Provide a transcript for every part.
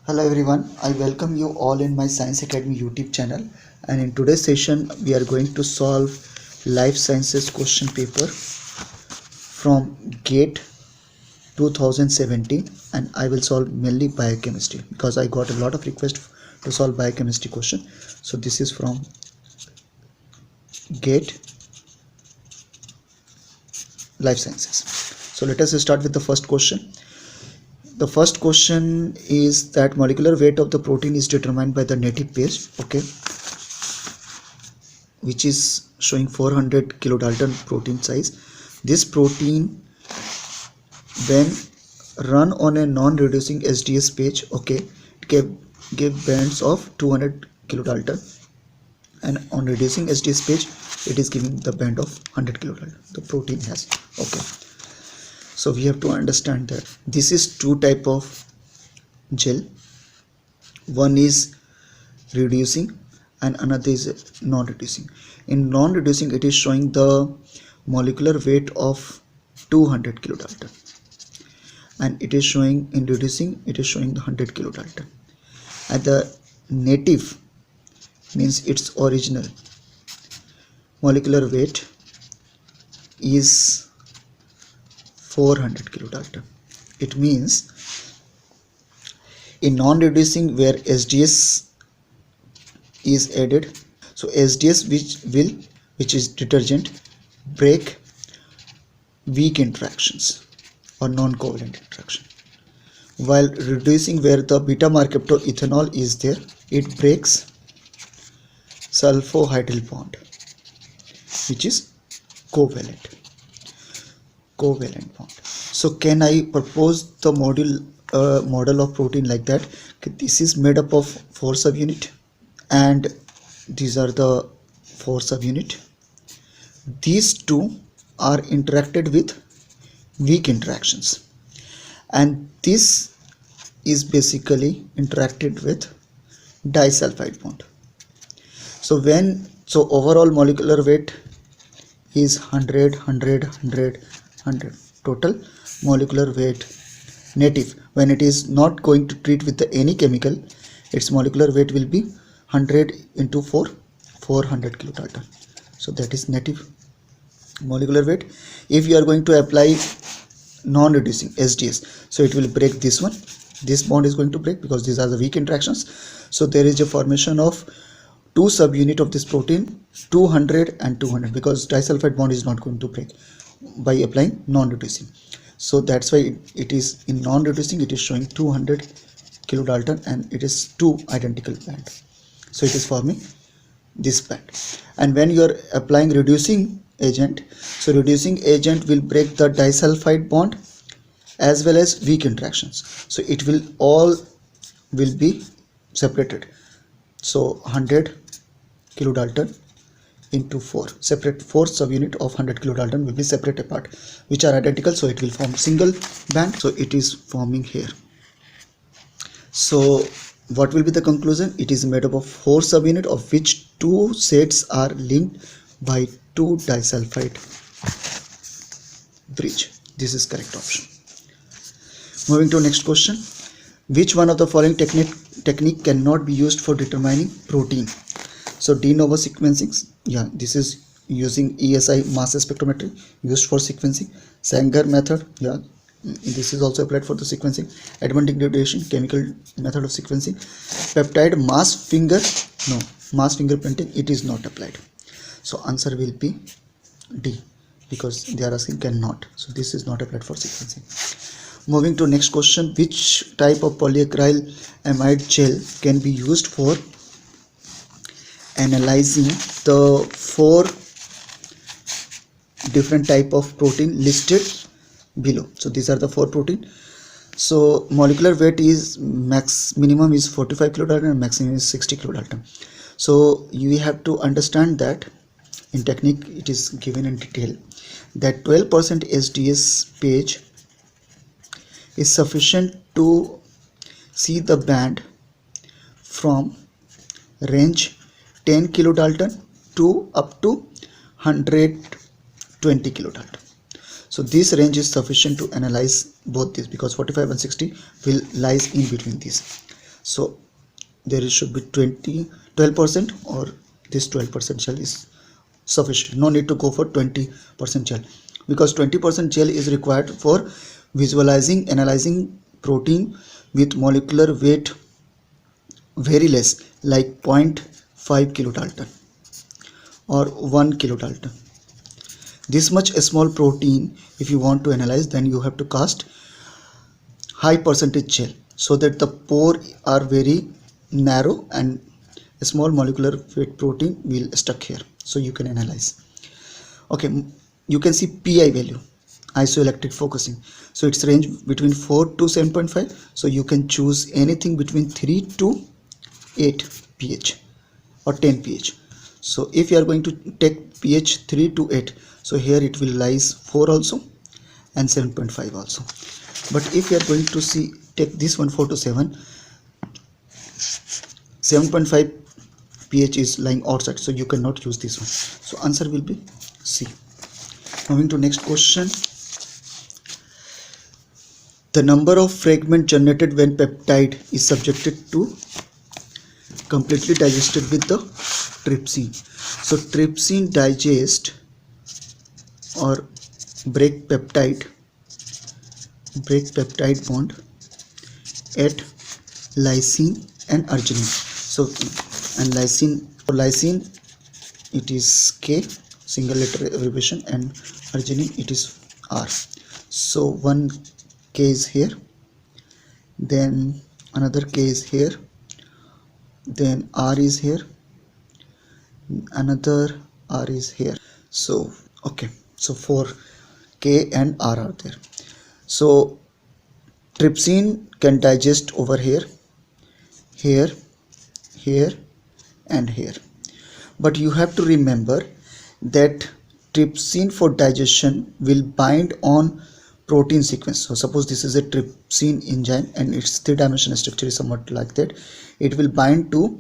Hello everyone, I welcome you all in my Science Academy YouTube channel, and in today's session we are going to solve life sciences question paper from GATE 2017, and I will solve mainly biochemistry because I got a lot of requests to solve biochemistry question. So this is from GATE life sciences. So let us start with the first question. The first question is that molecular weight of the protein is determined by the native base, okay, which is showing 400 kilodalton protein size. This protein, when run on a non-reducing SDS page, okay, it give bands of 200 kilodalton, and on reducing SDS page it is giving the band of 100 kilodalton the protein has. Okay, so we have to understand that this is two type of gel. One is reducing and another is non-reducing. In non-reducing it is showing the molecular weight of 200 kilodalton, and it is showing in reducing it is showing the 100 kilodalton. And the native means its original molecular weight is 400 kilodalton. It means in non-reducing where SDS is added, so SDS which is detergent break weak interactions or non-covalent interaction, while reducing where the beta marketol is there, it breaks sulfohydryl bond which is covalent bond. So can I propose the model of protein like that? This is made up of 4 subunit and these are the 4 subunit. These two are interacted with weak interactions, and this is basically interacted with disulfide bond. So overall molecular weight is 100 total molecular weight native. When it is not going to treat with any chemical, its molecular weight will be 100 into 400 kilodalton. So that is native molecular weight. If you are going to apply non-reducing SDS, so it will break this one. This bond is going to break because these are the weak interactions. So there is a formation of 2 subunit of this protein, 200 and 200, because disulfide bond is not going to break by applying non-reducing. So that's why it is in non-reducing it is showing 200 kilodalton and it is 2 identical band. So it is forming this band. And when you are applying reducing agent, so reducing agent will break the disulfide bond as well as weak interactions. So it will all will be separated. So 100 kilodalton into 4 separate 4 subunit of 100 kilodalton will be separate apart, which are identical, so it will form single band. So it is forming here. So what will be the conclusion? It is made up of 4 subunit of which 2 sets are linked by 2 disulfide bridge. This is correct option. Moving to next question. Which one of the following technique cannot be used for determining protein? So de novo sequencing, yeah, this is using ESI mass spectrometry used for sequencing. Sanger method, yeah, this is also applied for the sequencing. Edmond degradation, chemical method of sequencing. Peptide mass fingerprinting, it is not applied. So answer will be D, because they are asking cannot. So this is not applied for sequencing. Moving to next question. Which type of polyacryl amide gel can be used for analyzing the 4 different type of protein listed below? So these are the 4 protein. So molecular weight is minimum is 45 kilodalton and maximum is 60 kilodalton. So you have to understand that in technique it is given in detail that 12% SDS page is sufficient to see the band from range 10 kilodalton to up to 120 kilodalton. So this range is sufficient to analyze both these, because 45 and 60 will lies in between these. So there should be 12%, or this 12% gel is sufficient. No need to go for 20% gel, because 20% gel is required for visualizing, analyzing protein with molecular weight very less, like 0.5 kilodalton or 1 kilodalton. This much small protein, if you want to analyze, then you have to cast high percentage gel, so that the pore are very narrow and a small molecular weight protein will stuck here, so you can analyze. Okay, you can see pi value, isoelectric focusing. So it's range between 4 to 7.5, so you can choose anything between 3 to 8 pH or 10 pH. So if you are going to take pH 3 to 8, so here it will lies 4 also and 7.5 also. But if you are going to see, take this one 4 to 7, 7.5 pH is lying outside, so you cannot use this one. So answer will be C. Moving to next question. The number of fragments generated when peptide is subjected to completely digested with the trypsin. So trypsin digest or break peptide bond at lysine and arginine. So and lysine it is K, single letter abbreviation, and arginine it is R. So one K is here, then another K is here, then R is here, another R is here. So okay, so 4 K and R are there. So trypsin can digest over here, here, here and here. But you have to remember that trypsin for digestion will bind on protein sequence. So suppose this is a trypsin enzyme and its 3-dimensional structure is somewhat like that. It will bind to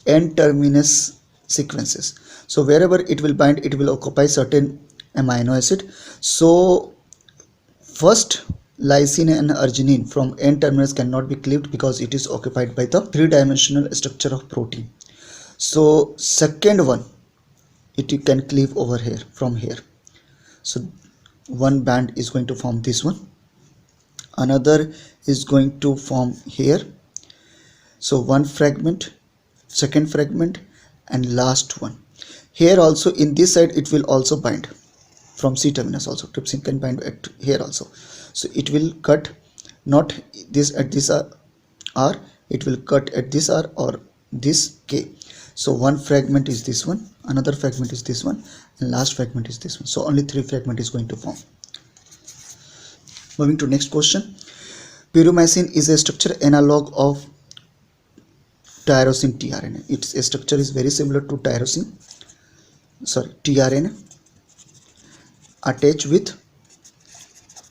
N-terminus sequences. So wherever it will bind, it will occupy certain amino acid. So first lysine and arginine from N-terminus cannot be cleaved because it is occupied by the 3-dimensional structure of protein. So second one, it can cleave over here from here. So one band is going to form this one, another is going to form here. So one fragment, second fragment, and last one. Here also in this side it will also bind from C terminus also. Trypsin can bind at here also. So it will cut not this at this R, it will cut at this R or this K. So one fragment is this one, another fragment is this one, and last fragment is this one. So only 3 fragment is going to form. Moving to next question. Pyromycin is a structure analog of tyrosine tRNA. Its structure is very similar to tRNA attached with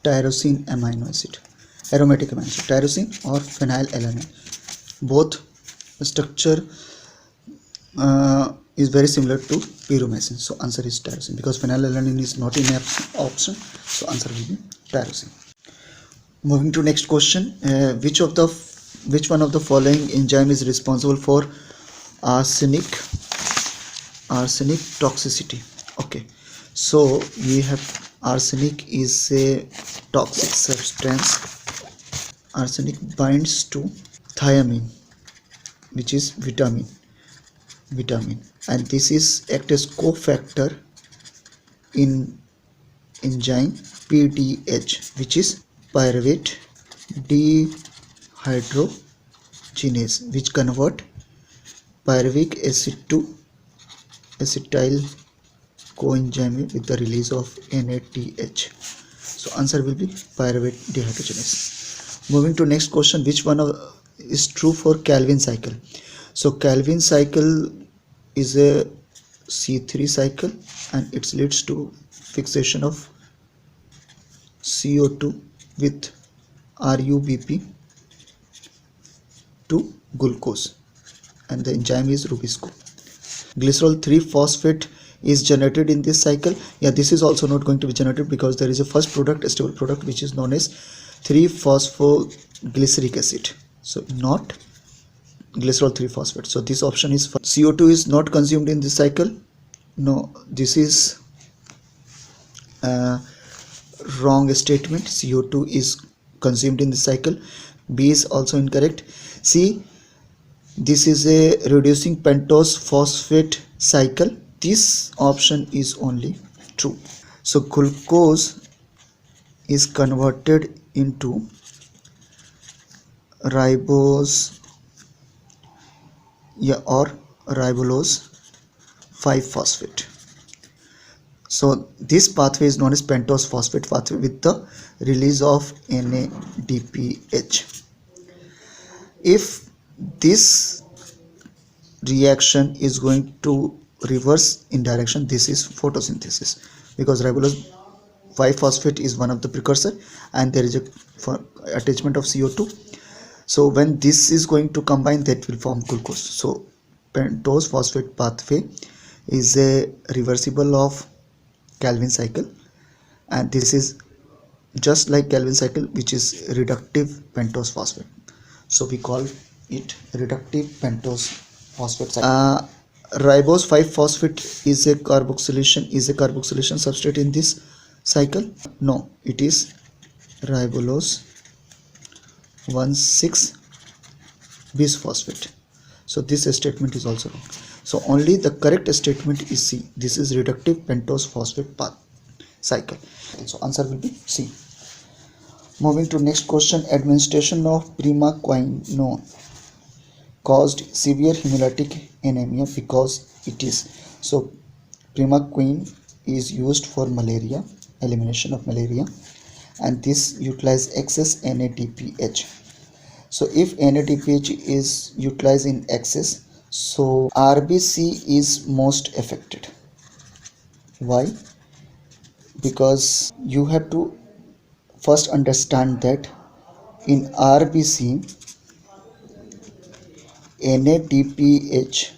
tyrosine amino acid, aromatic amino acid, tyrosine or phenylalanine. Both structure is very similar to pyromycin. So answer is tyrosine, because phenylalanine is not in option. So answer will be tyrosine. Moving to next question. Which one of the following enzyme is responsible for arsenic toxicity? Okay, so we have arsenic is a toxic substance. Arsenic binds to thiamine, which is vitamin, and this is act as cofactor in enzyme PDH, which is pyruvate dehydrogenase, which convert pyruvic acid to acetyl coenzyme with the release of NADH. So answer will be pyruvate dehydrogenase. Moving to next question. Which one is true for Calvin cycle? So Calvin cycle is a C3 cycle and it leads to fixation of CO2 with RUBP to glucose, and the enzyme is Rubisco. Glycerol 3-phosphate is generated in this cycle. Yeah, this is also not going to be generated because there is a first product, a stable product, which is known as 3-phosphoglyceric acid. So not glycerol 3 phosphate. So this option is CO2 is not consumed in this cycle. No, this is wrong statement. CO2 is consumed in the cycle. B is also incorrect. C, this is a reducing pentose phosphate cycle. This option is only true. So glucose is converted into ribose, or ribulose 5 phosphate. So this pathway is known as pentose phosphate pathway with the release of NADPH. If this reaction is going to reverse in direction, this is photosynthesis, because ribulose 5 phosphate is one of the precursor and there is a attachment of CO2. So when this is going to combine, that will form glucose. So pentose phosphate pathway is a reversible of Calvin cycle, and this is just like Calvin cycle, which is reductive pentose phosphate. So we call it reductive pentose phosphate cycle. Ribose 5 phosphate is a carboxylation substrate in this cycle. No, it is ribulose 1,6 bisphosphate. So this statement is also wrong. So only the correct statement is C. This is reductive pentose phosphate path cycle. So answer will be C. Moving to next question. Administration of primaquinone caused severe hemolytic anemia because it is. So primaquine is used for malaria, elimination of malaria, and this utilize excess NADPH. So if NADPH is utilized in excess, so RBC is most affected. Why? Because you have to first understand that in RBC, NADPH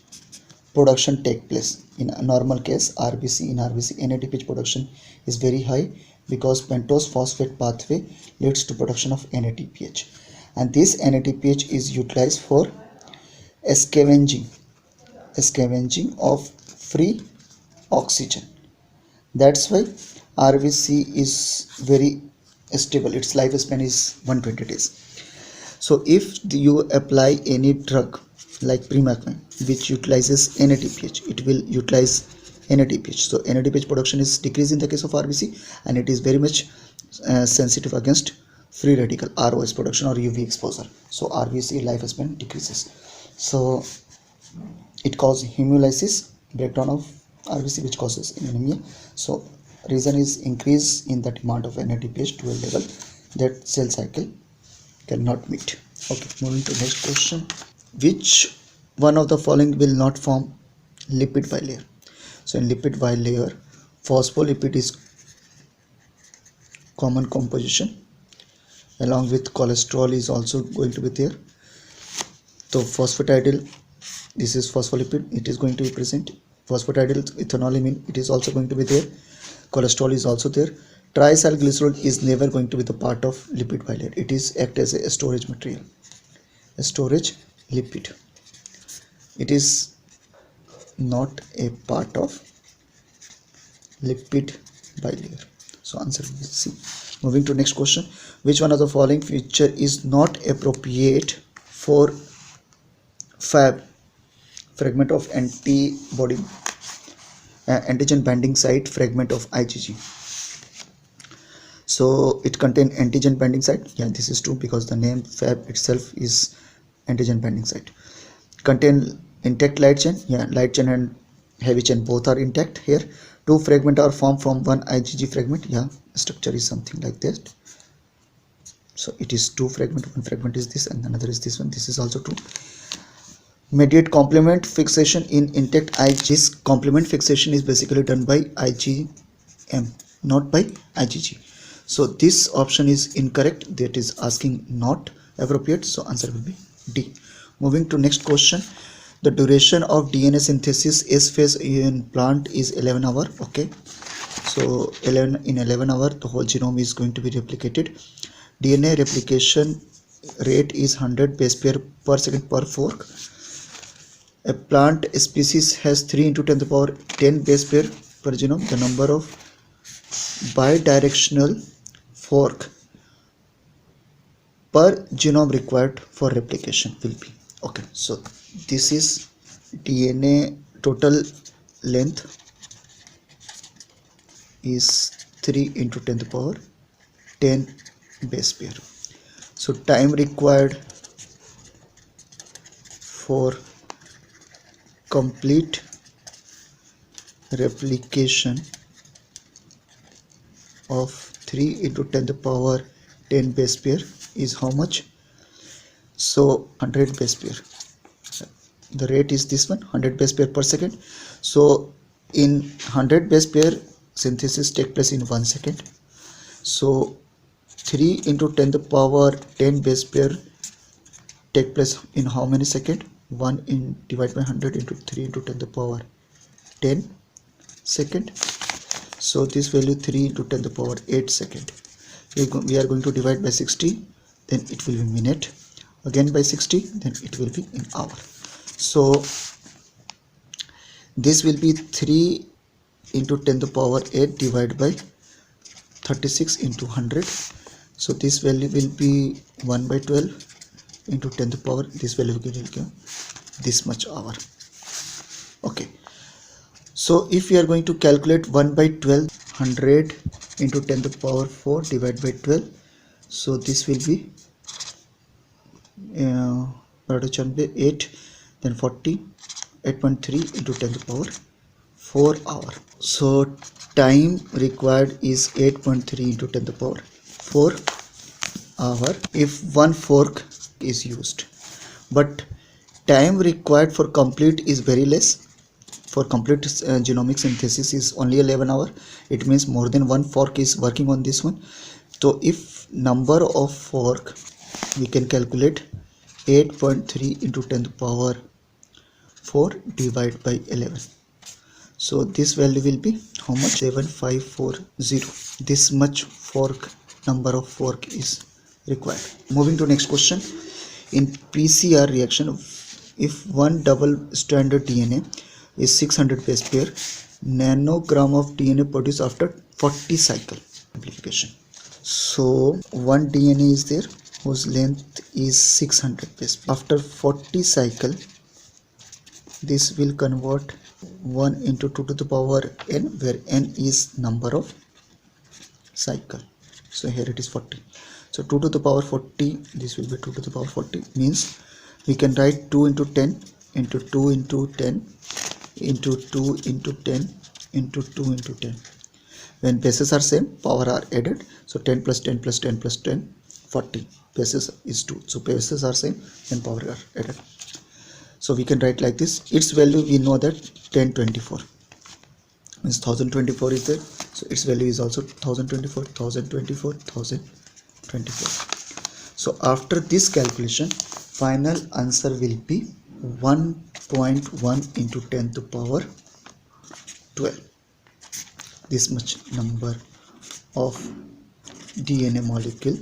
production take place. In a normal case, in RBC NADPH production is very high because pentose phosphate pathway leads to production of NADPH, and this NADPH is utilized for scavenging of free oxygen. That's why RBC is very stable. Its lifespan is 120 days. So if you apply any drug like primaquine which utilizes NADPH, it will utilize NADPH. So NADPH production is decreased in the case of RBC, and it is very much sensitive against free radical ROS production or UV exposure. So RBC lifespan decreases. So it causes hemolysis, breakdown of RBC, which causes anemia. So reason is increase in the demand of NADPH to a level that cell cycle cannot meet. Okay, moving to next question. Which one of the following will not form lipid bilayer? So in lipid bilayer, phospholipid is common composition, along with cholesterol is also going to be there. So phosphatidyl, this is phospholipid, it is going to be present. Phosphatidyl ethanolamine, it is also going to be there. Cholesterol is also there. Triacylglycerol is never going to be the part of lipid bilayer. It is act as a storage material, a storage lipid. It is not a part of lipid bilayer. So answer is C. Moving to next question. Which one of the following feature is not appropriate for Fab, fragment of antibody antigen binding site, fragment of IgG? So it contains antigen binding site. Yeah, this is true because the name Fab itself is antigen binding site. Contain intact light chain. Yeah, light chain and heavy chain both are intact here. Two fragments are formed from one IgG fragment. Yeah, structure is something like that. So it is two fragment. One fragment is this and another is this one. This is also true. Mediate complement fixation in intact IgG. This complement fixation is basically done by IgM, not by IgG. So this option is incorrect. That is asking not appropriate. So answer will be D. Moving to next question. The duration of DNA synthesis S phase in plant is 11 hours. Okay. So 11 hours the whole genome is going to be replicated. DNA replication rate is 100 base pair per second per fork. A plant species has 3 into 10 to the power 10 base pair per genome. The number of bidirectional fork per genome required for replication will be. Okay, so this is DNA total length is 3 into 10 to the power 10 base pair. So time required for complete replication of 3 into 10 to the power 10 base pair is how much? So 100 base pair. The rate is this one, 100 base pair per second. So in 100 base pair synthesis take place in 1 second. So 3 into 10 to the power 10 base pair take place in how many second? 1 in divided by 100 into 3 into 10 to the power 10 second. So this value 3 into 10 to the power 8 second. We are going to divide by 60, then it will be minute, again by 60, then it will be in hour. So this will be 3 into 10 to the power 8 divided by 36 into 100. So this value will be 1 by 12 into 10 to the power, this value will give this much hour. Okay, so if we are going to calculate 1 by 12, 100 into 10 to the power 4 divided by 12, so this will be 8, then 40, 8.3 into 10 to the power 4 hour. So time required is 8.3 into 10 to the power 4 hour if one fork is used, but time required for complete is very less. For complete genomic synthesis is only 11 hour. It means more than one fork is working on this one. So if number of fork, we can calculate 8.3 into 10 to the power 4 divided by 11. So this value will be how much? 7540. This much fork, number of fork is required. Moving to next question. In PCR reaction, if one double stranded DNA is 600 base pair, nanogram of DNA produced after 40 cycle amplification. So one DNA is there whose length is 600 base pair. After 40 cycle, this will convert 1 into 2 to the power n, where n is number of cycle. So here it is 40. So 2 to the power 40, this will be 2 to the power 40, means we can write 2 into 10 into 2 into 10 into 2 into 10 into 2 into 10. When bases are same, power are added. So 10 plus 10 plus 10 plus 10, 40. Bases is 2. So bases are same and power are added. So we can write like this. Its value we know that 1024 means 1024 is there. So its value is also 1024, 1024, 1024. So after this calculation, final answer will be 1.1 into 10 to the power 12. This much number of DNA molecule,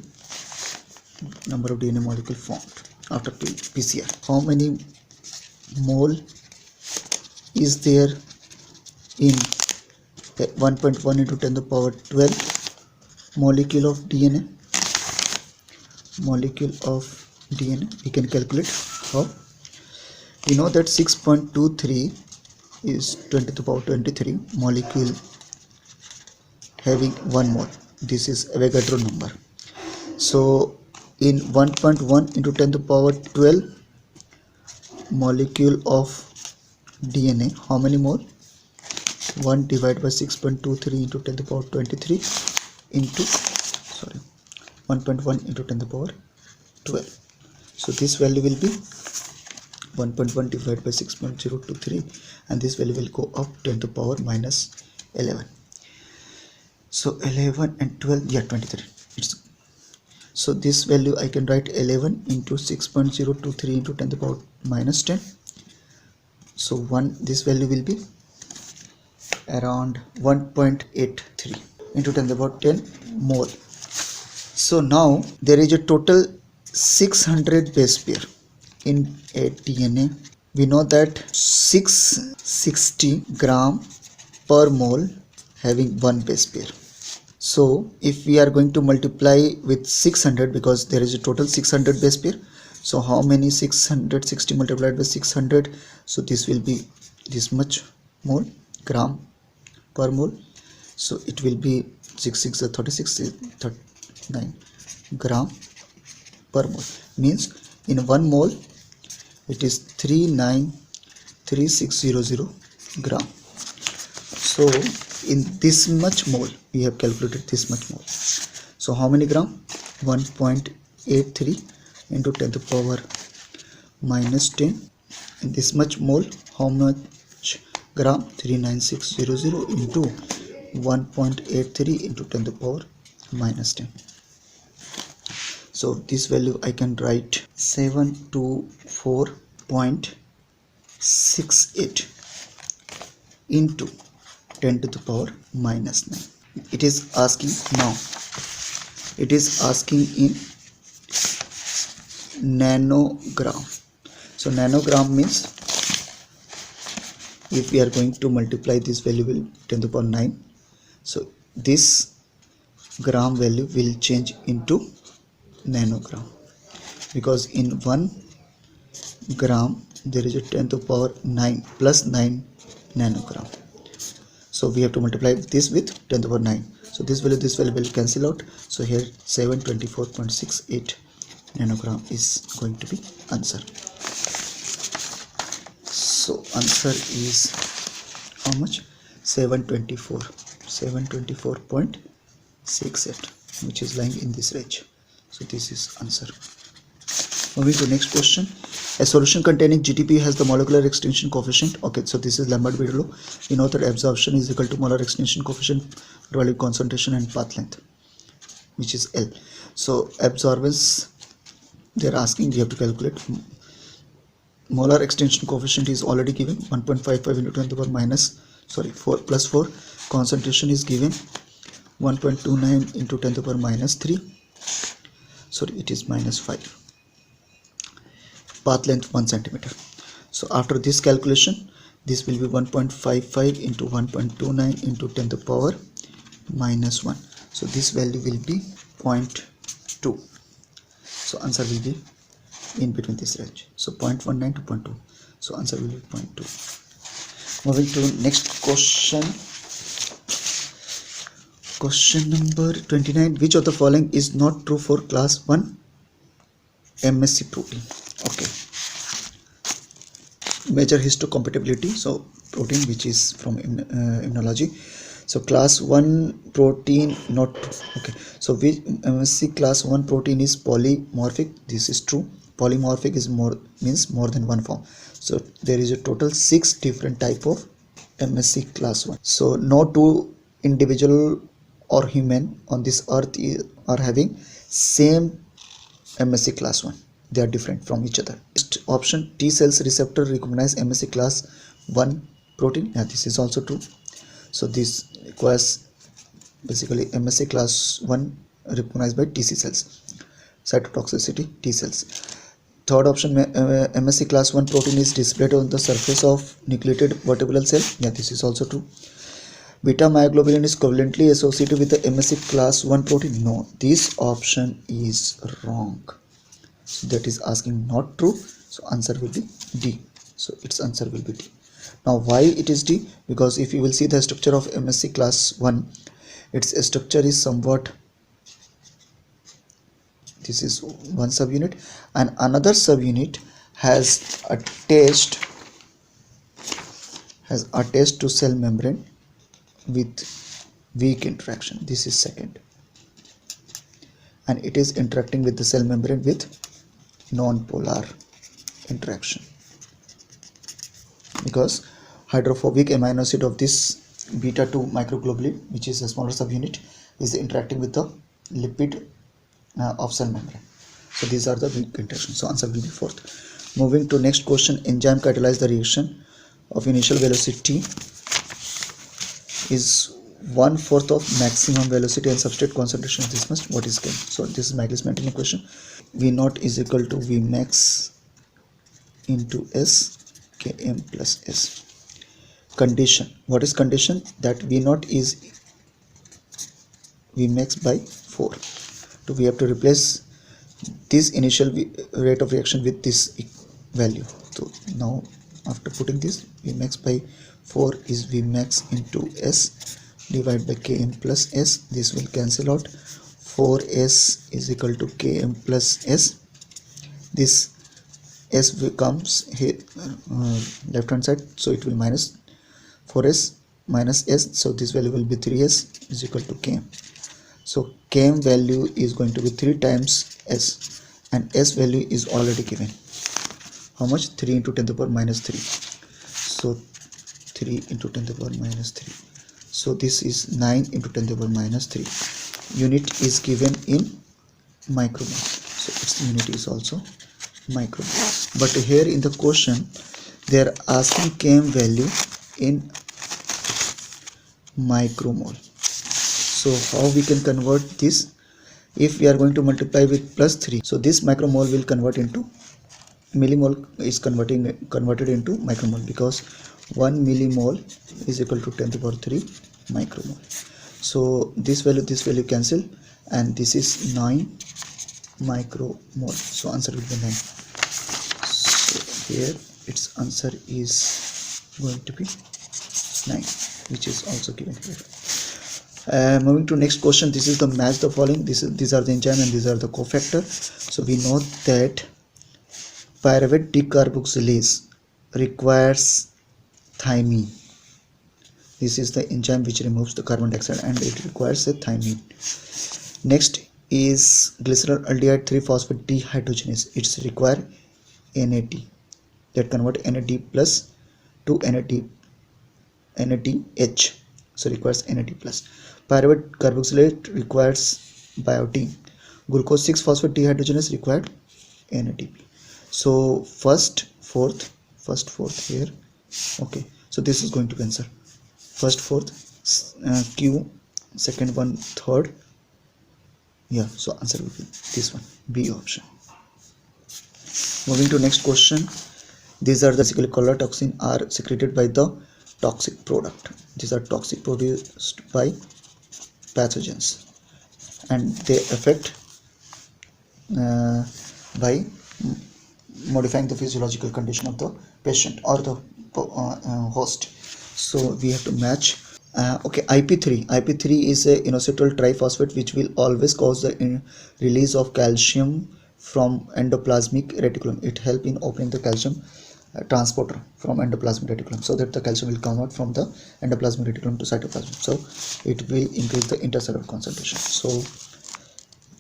formed after PCR. How many mole is there in 1.1 into 10 to the power 12 molecule of DNA? We can calculate how. We know that 6.23 is 10 to the power 23 molecule having 1 mole. This is Avogadro number. So in 1.1 into 10 to the power 12 molecule of DNA, how many mole? 1 divided by 6.23 into 10 to the power 23 into 1.1 into 10 to the power 12. So this value will be 1.1 divided by 6.023, and this value will go up 10 to the power minus 11. So 11 and 12, yeah, 23. So this value I can write 11 into 6.023 into 10 to the power minus 10. So this value will be around 1.83 into 10 to the power 10 mole. So now there is a total 600 base pair in a DNA. We know that 660 gram per mole having one base pair. So if we are going to multiply with 600, because there is a total 600 base pair, so how many 660 multiplied by 600? So this will be this much mole, gram per mole. So it will be 6 6 36 39 gram per mole, means in 1 mole it is 393600 gram. So in this much mole we have calculated this much mole. So how many gram? 1.83 into 10 to the power minus 10. And this much mole, how much gram? 39600 into 1.83 into 10 to the power minus 10. So this value I can write 724.68 into 10 to the power minus 9. It is asking now, it is asking in nanogram. So nanogram means if we are going to multiply this value with 10 to the power 9, so this gram value will change into nanogram, because in 1 gram there is a 10 to the power 9 plus 9 nanogram. So we have to multiply this with 10 to the power 9. So this value will cancel out. So here 724.68 nanogram is going to be answer. So answer is how much? 724.68, which is lying in this range. So this is answer. Moving to next question. A solution containing GTP has the molecular extinction coefficient. Okay, so this is Lambert-Beer law. We know that absorption is equal to molar extinction coefficient, relative concentration, and path length, which is L. So absorbance, they are asking, we have to calculate. Molar extinction coefficient is already given, 1.55 into 10 to the power minus 4 plus 4. Concentration is given 1.29 into 10 to the power minus 3. Sorry, it is minus 5. Path length 1 centimeter. So after this calculation, this will be 1.55 into 1.29 into 10 to the power minus 1. So this value will be 0.2. So answer will be in between this range. So 0.19 to 0.2. So answer will be 0.2. Moving to next question. Question number 29. Which of the following is not true for class 1 MSc protein? Okay. Measure histocompatibility. So protein, which is from immunology. So class 1 protein not true. Okay. So which MSc class 1 protein is polymorphic? This is true. Polymorphic is means more than one form. So there is a total 6 different type of MSc class 1. So no two individual or human on this earth are having same MSc class 1. They are different from each other. Next option, T cells receptor recognize MSc class 1 protein. Yeah, this is also true. So this requires basically MSc class 1 recognized by TC cells. Cytotoxicity, T cells. Third option, MSc class 1 protein is displayed on the surface of nucleated vertebral cell. Yeah, this is also true. Beta myoglobin is covalently associated with the MSc class 1 protein. No, this option is wrong. So that is asking not true. So answer will be D. So its answer will be D. Now why it is D? Because if you will see the structure of MSc class 1, its structure is somewhat, this is one subunit and another subunit has attached to cell membrane with weak interaction. This is second, and it is interacting with the cell membrane with non-polar interaction, because hydrophobic amino acid of this beta 2 microglobulin, which is a smaller subunit, is interacting with the lipid of cell membrane. So these are the weak interactions. So answer will be fourth. Moving to next question. Enzyme catalyze the reaction of initial velocity is 1/4 of maximum velocity and substrate concentration is this much. What is Km? So this is Michaelis-Menten equation. V naught is equal to V max into S Km plus S. Condition. What is condition? That V naught is V max by 4. So we have to replace this initial rate of reaction with this value. So now after putting this, V max by 4 is V max into S divided by Km plus S. This will cancel out. 4S is equal to Km plus S. This S becomes here left hand side, so it will minus 4S minus S, so this value will be 3S is equal to Km. So Km value is going to be 3 times S, and S value is already given. How much? 3 into 10 to the power minus 3. So 3 into 10 to the power minus 3. So this is 9 into 10 to the power minus 3. Unit is given in micromole. So its unit is also micromole. But here in the question, they are asking Km value in micromole. So how we can convert this? If we are going to multiply with plus 3, so this micromole will convert into millimole, is converted into micromole, because 1 millimole is equal to 10 to the power 3 micromole. So this value cancel, and this is 9 micromole. So answer will be 9. So here its answer is going to be 9, which is also given here. Moving to next question. This is the match the following. These are the enzyme and these are the cofactor. So we know that pyruvate decarboxylase requires thymine. This is the enzyme which removes the carbon dioxide, and it requires a thymine. Next is glyceraldehyde 3-phosphate dehydrogenase. It's require NAD, that convert NAD plus to NADH. So requires NAD plus. Pyruvate carboxylate requires biotin. Glucose 6-phosphate dehydrogenase required NADP. So first fourth here. Okay, so this is going to be answer. First fourth, Q, second one third. Yeah, so answer will be this one, B option. Moving to next question. These are the basically color toxin are secreted by the toxic product. These are toxic produced by pathogens, and they affect by modifying the physiological condition of the patient or the host. So we have to match. Okay, IP3 is a inositol triphosphate which will always cause the release of calcium from endoplasmic reticulum. It helps in opening the calcium transporter from endoplasmic reticulum, so that the calcium will come out from the endoplasmic reticulum to cytoplasm. So it will increase the intercellular concentration. So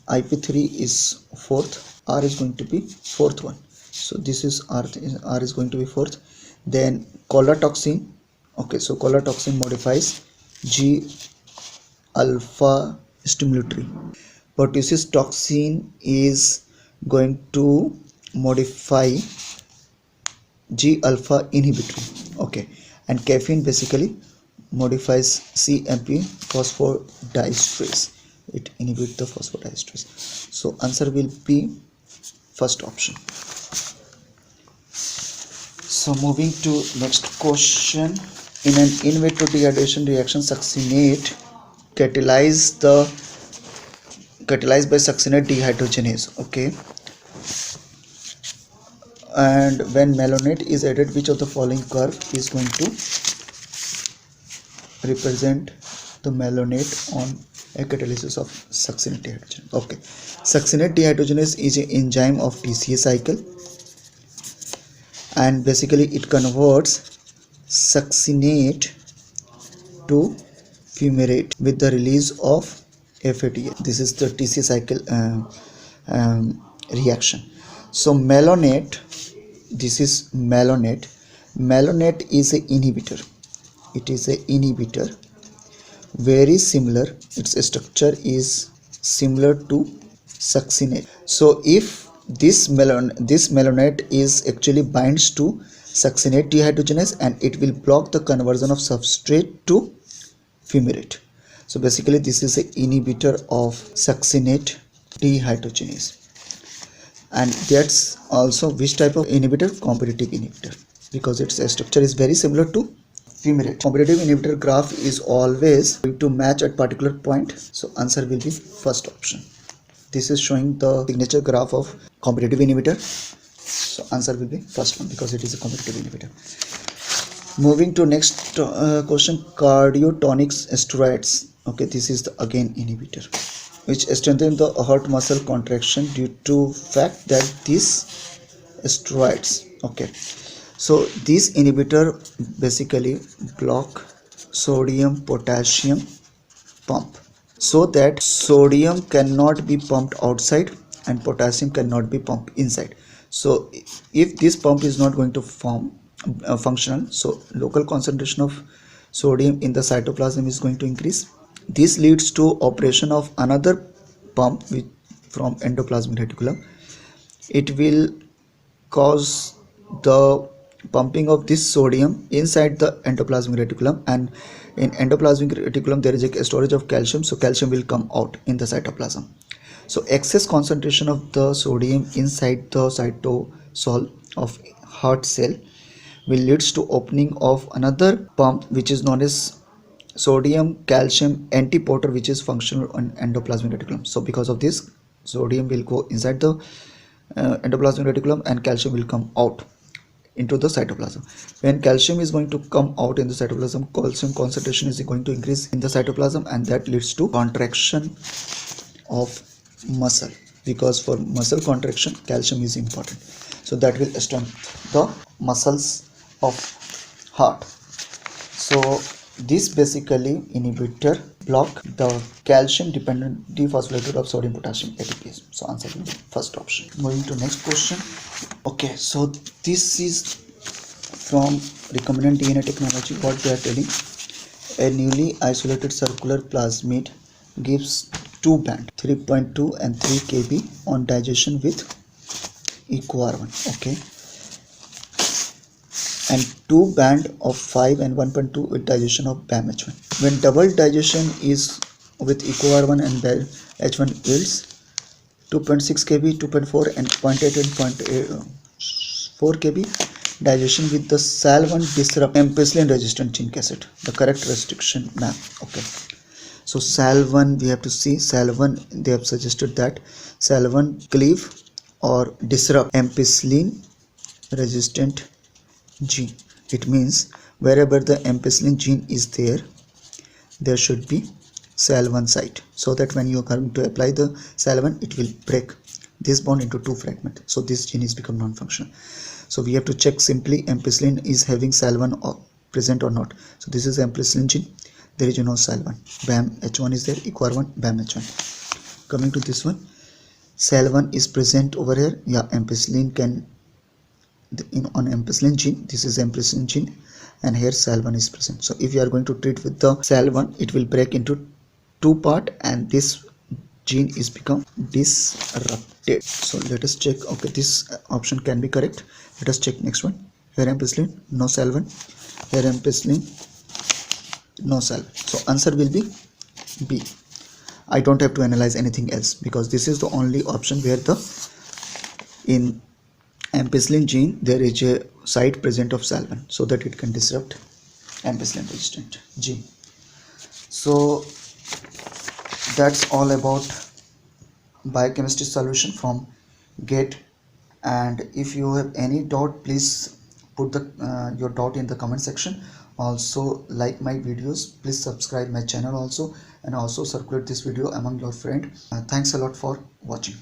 IP3 is fourth, R is going to be fourth one. So this is R is going to be fourth. Then colatoxin. Okay, so colatoxin modifies G alpha stimulatory. Pertussis toxin is going to modify G alpha inhibitory. Okay, and caffeine basically modifies CMP phosphodiesterase. It inhibits the phosphodiesterase. So answer will be first option. So moving to next question. In an in vitro dehydration reaction, succinate catalyzed by succinate dehydrogenase. Okay, and when malonate is added, which of the following curve is going to represent the malonate on a catalysis of succinate dehydrogenase? Okay, succinate dehydrogenase is an enzyme of TCA cycle, and basically it converts succinate to fumarate with the release of FADH. This is the TCA cycle reaction. So malonate, this is malonate. Malonate is an inhibitor. It is an inhibitor, very similar. Its structure is similar to succinate. So if this malonate is actually binds to succinate dehydrogenase, and it will block the conversion of substrate to fumarate. So basically this is an inhibitor of succinate dehydrogenase. And that's also which type of inhibitor? Competitive inhibitor, because its structure is very similar to fumarate. Competitive inhibitor graph is always going to match at particular point, so answer will be first option. This is showing the signature graph of competitive inhibitor, so answer will be first one because it is a competitive inhibitor. Moving to next question, cardiotonic steroids. Okay, this is the again inhibitor which strengthen the heart muscle contraction due to fact that these steroids. Okay, so this inhibitor basically block sodium potassium pump, so that sodium cannot be pumped outside and potassium cannot be pumped inside. So if this pump is not going to form functional, so local concentration of sodium in the cytoplasm is going to increase. This leads to operation of another pump from endoplasmic reticulum. It will cause the pumping of this sodium inside the endoplasmic reticulum, and in endoplasmic reticulum there is a storage of calcium, so calcium will come out in the cytoplasm. So excess concentration of the sodium inside the cytosol of heart cell will leads to opening of another pump which is known as sodium calcium antiporter, which is functional on endoplasmic reticulum. So because of this, sodium will go inside the endoplasmic reticulum and calcium will come out into the cytoplasm. When calcium is going to come out in the cytoplasm, calcium concentration is going to increase in the cytoplasm, and that leads to contraction of muscle, because for muscle contraction calcium is important. So that will strengthen the muscles of heart. So this basically inhibitor block the calcium dependent dephosphorylated of sodium potassium ATPase. So answer will be first option. Moving to next question. Okay, so this is from recombinant DNA technology. What they are telling: a newly isolated circular plasmid gives two band 3.2 and 3 kb on digestion with EcoR1. Okay, and two band of 5 and 1.2 with digestion of BAM-H1. When double digestion is with EcoR1 and BAM-H1 yields 2.6 kb, 2.4 and 0.8 and 0.4 kb digestion with the SAL1 disrupt ampicillin resistant gene cassette. The correct restriction map. Okay, so SAL1 we have to see. SAL1 they have suggested that SAL1 cleave or disrupt ampicillin resistant gene. It means wherever the ampicillin gene is there, there should be SAL1 site, so that when you are going to apply the SAL1, it will break this bond into two fragments, so this gene is become non-functional. So we have to check simply ampicillin is having SAL1 or present or not. So this is ampicillin gene, there is no SAL1. BAM-H1 is there, EcoR1, BAM-H1. Coming to this one, SAL1 is present over here. Yeah, ampicillin can on ampicillin gene, this is ampicillin gene, and here SAL1 is present. So if you are going to treat with the SAL1, it will break into two part and this gene is become disrupted. So let us check. Okay, this option can be correct. Let us check next one. Here ampicillin, no SAL1. Here ampicillin, no SAL. So answer will be B. I don't have to analyze anything else because this is the only option where the in ampicillin gene there is a site present of SAL1, so that it can disrupt ampicillin resistant gene. So that's all about biochemistry solution from GATE. And if you have any doubt, please put the your doubt in the comment section. Also like my videos, please subscribe my channel also, and also circulate this video among your friend. Thanks a lot for watching.